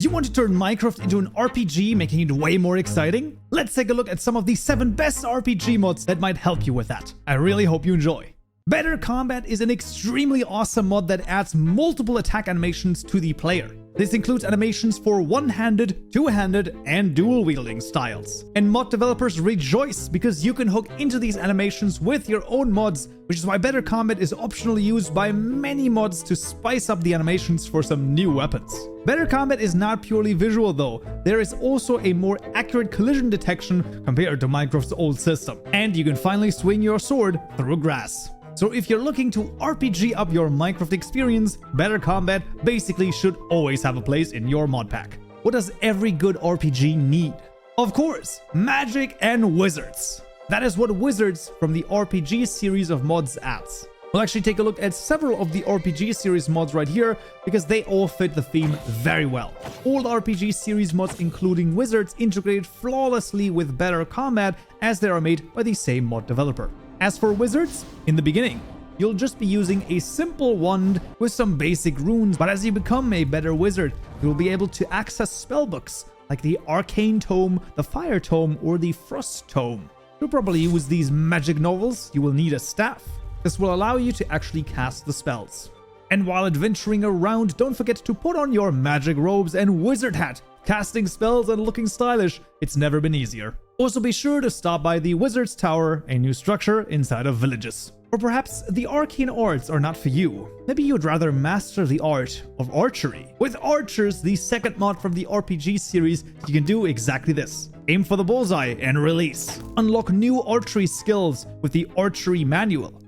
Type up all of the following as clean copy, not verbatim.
You want to turn Minecraft into an RPG, making it way more exciting? Let's take a look at some of the 7 best RPG mods that might help you with that. I really hope you enjoy. Better Combat is an extremely awesome mod that adds multiple attack animations to the player. This includes animations for one-handed, two-handed, and dual-wielding styles. And mod developers rejoice because you can hook into these animations with your own mods, which is why Better Combat is optionally used by many mods to spice up the animations for some new weapons. Better Combat is not purely visual though. There is also a more accurate collision detection compared to Minecraft's old system. And you can finally swing your sword through grass. So if you're looking to RPG up your Minecraft experience, Better Combat basically should always have a place in your mod pack. What does every good RPG need? Of course, magic and wizards. That is what Wizards from the RPG series of mods adds. We'll actually take a look at several of the RPG series mods right here because they all fit the theme very well. Old RPG series mods including Wizards integrate flawlessly with Better Combat as they are made by the same mod developer. As for Wizards, in the beginning, you'll just be using a simple wand with some basic runes, but as you become a better wizard, you'll be able to access spellbooks like the Arcane Tome, the Fire Tome, or the Frost Tome. To properly use these magic novels, you will need a staff. This will allow you to actually cast the spells. And while adventuring around, don't forget to put on your magic robes and wizard hat. Casting spells and looking stylish, it's never been easier. Also be sure to stop by the Wizard's Tower, a new structure inside of villages. Or perhaps the arcane arts are not for you. Maybe you'd rather master the art of archery. With Archers, the second mod from the RPG series, you can do exactly this. Aim for the bullseye and release. Unlock new archery skills with the Archery Manual.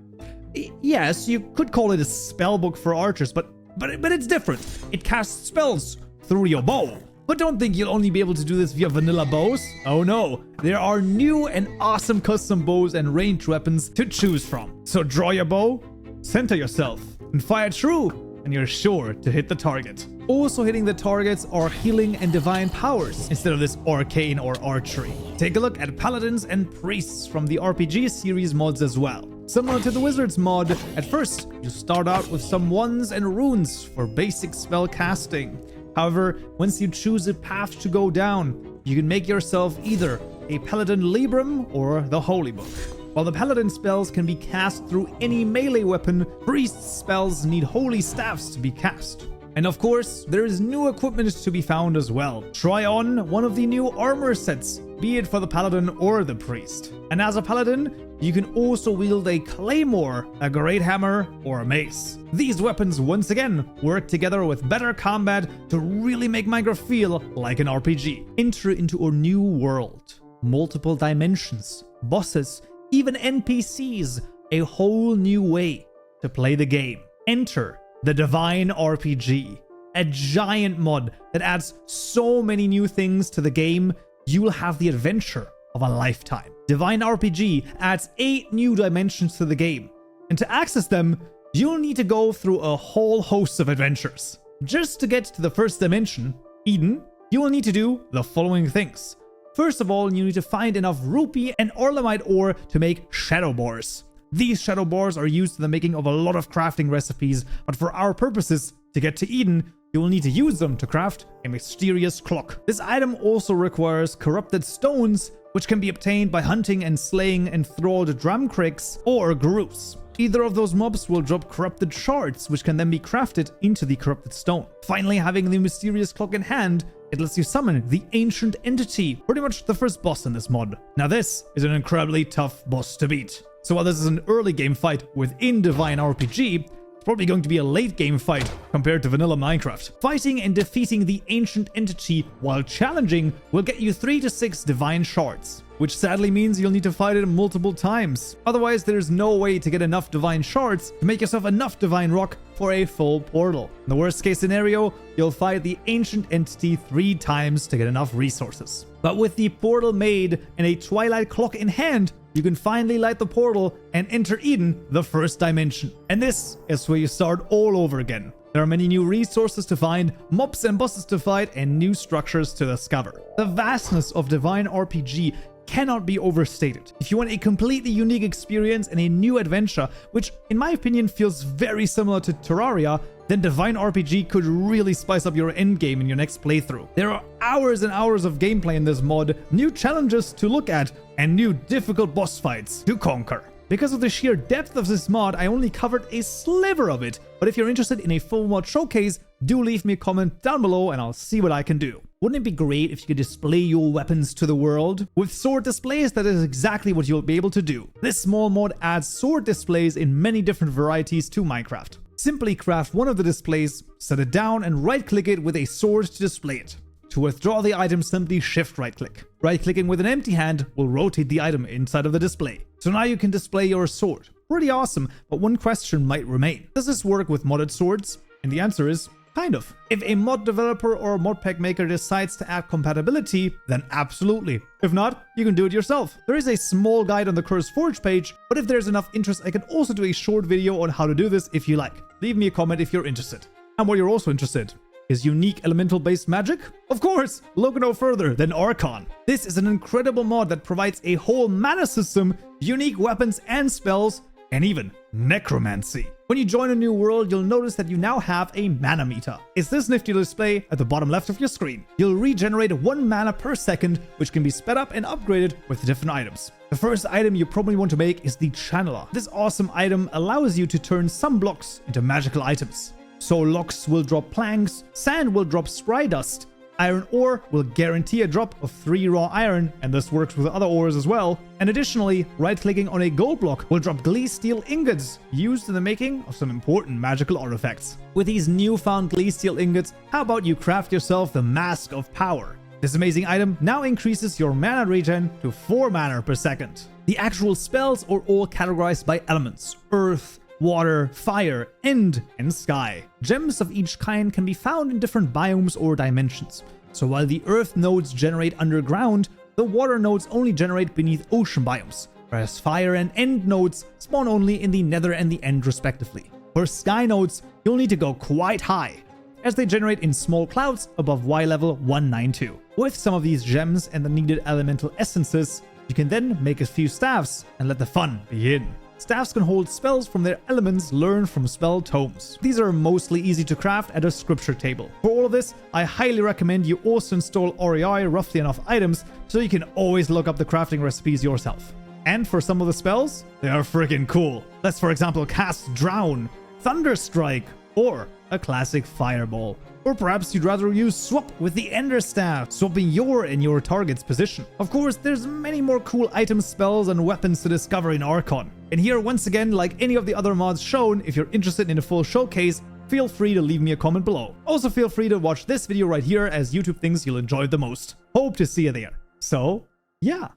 Yes, you could call it a spellbook for archers, but it's different. It casts spells through your bow. But don't think you'll only be able to do this via vanilla bows. Oh no, there are new and awesome custom bows and ranged weapons to choose from. So draw your bow, center yourself, and fire true, and you're sure to hit the target. Also hitting the targets are healing and divine powers instead of this arcane or archery. Take a look at Paladins and Priests from the RPG series mods as well. Similar to the Wizards mod, at first you start out with some wands and runes for basic spell casting. However, once you choose a path to go down, you can make yourself either a Paladin Librum or the Holy Book. While the Paladin spells can be cast through any melee weapon, Priest spells need holy staffs to be cast. And of course, there is new equipment to be found as well. Try on one of the new armor sets, be it for the Paladin or the Priest. And as a Paladin, you can also wield a claymore, a great hammer, or a mace. These weapons once again work together with Better Combat to really make Minecraft feel like an RPG. Enter into a new world, multiple dimensions, bosses, even NPCs, a whole new way to play the game. Enter the DivineRPG, a giant mod that adds so many new things to the game, you will have the adventure of a lifetime. DivineRPG adds 8 new dimensions to the game, and to access them, you'll need to go through a whole host of adventures. Just to get to the first dimension, Eden, you will need to do the following things. First of all, you need to find enough rupee and orlamite ore to make shadow bars. These shadow bars are used in the making of a lot of crafting recipes, but for our purposes, to get to Eden, you will need to use them to craft a mysterious clock. This item also requires corrupted stones, which can be obtained by hunting and slaying enthralled drumcricks or grooves. Either of those mobs will drop corrupted shards, which can then be crafted into the corrupted stone. Finally, having the mysterious clock in hand, it lets you summon the Ancient Entity, pretty much the first boss in this mod. Now this is an incredibly tough boss to beat. So while this is an early game fight within DivineRPG, it's probably going to be a late game fight compared to vanilla Minecraft. Fighting and defeating the Ancient Entity while challenging will get you 3 to 6 divine shards, which sadly means you'll need to fight it multiple times. Otherwise, there's no way to get enough divine shards to make yourself enough divine rock for a full portal. In the worst case scenario, you'll fight the Ancient Entity 3 times to get enough resources. But with the portal made and a twilight clock in hand, you can finally light the portal and enter Eden, the first dimension. And this is where you start all over again. There are many new resources to find, mobs and bosses to fight, and new structures to discover. The vastness of DivineRPG cannot be overstated. If you want a completely unique experience and a new adventure, which in my opinion feels very similar to Terraria, then DivineRPG could really spice up your endgame in your next playthrough. There are hours and hours of gameplay in this mod, new challenges to look at, and new difficult boss fights to conquer. Because of the sheer depth of this mod, I only covered a sliver of it, but if you're interested in a full mod showcase, do leave me a comment down below and I'll see what I can do. Wouldn't it be great if you could display your weapons to the world? With sword displays, that is exactly what you'll be able to do. This small mod adds sword displays in many different varieties to Minecraft. Simply craft one of the displays, set it down, and right-click it with a sword to display it. To withdraw the item, simply shift right-click. Right-clicking with an empty hand will rotate the item inside of the display. So now you can display your sword. Pretty awesome, but one question might remain. Does this work with modded swords? And the answer is kind of. If a mod developer or mod pack maker decides to add compatibility, then absolutely. If not, you can do it yourself. There is a small guide on the Cursed Forge page, but if there's enough interest, I can also do a short video on how to do this if you like. Leave me a comment if you're interested. And what you're also interested is unique elemental-based magic? Of course! Look no further than Archon. This is an incredible mod that provides a whole mana system, unique weapons and spells, and even necromancy. When you join a new world, you'll notice that you now have a mana meter. It's this nifty display at the bottom left of your screen. You'll regenerate 1 mana per second, which can be sped up and upgraded with different items. The first item you probably want to make is the Channeler. This awesome item allows you to turn some blocks into magical items. So logs will drop planks, sand will drop spry dust, iron ore will guarantee a drop of 3 raw iron, and this works with other ores as well. And additionally, right-clicking on a gold block will drop glaze steel ingots, used in the making of some important magical artifacts. With these newfound glaze steel ingots, how about you craft yourself the Mask of Power? This amazing item now increases your mana regen to 4 mana per second. The actual spells are all categorized by elements: earth, water, fire, end, and sky. Gems of each kind can be found in different biomes or dimensions. So while the earth nodes generate underground, the water nodes only generate beneath ocean biomes, whereas fire and end nodes spawn only in the nether and the end respectively. For sky nodes, you'll need to go quite high, as they generate in small clouds above Y level 192. With some of these gems and the needed elemental essences, you can then make a few staffs and let the fun begin. Staffs can hold spells from their elements learned from spell tomes. These are mostly easy to craft at a scripture table. For all of this, I highly recommend you also install REI roughly enough items so you can always look up the crafting recipes yourself. And for some of the spells, they are freaking cool. Let's for example cast Drown, Thunderstrike, or a classic Fireball. Or perhaps you'd rather use Swap with the Ender Staff, swapping your and your target's position. Of course, there's many more cool items, spells, and weapons to discover in Archon. And here, once again, like any of the other mods shown, if you're interested in a full showcase, feel free to leave me a comment below. Also feel free to watch this video right here, as YouTube thinks you'll enjoy it the most. Hope to see you there. So, yeah.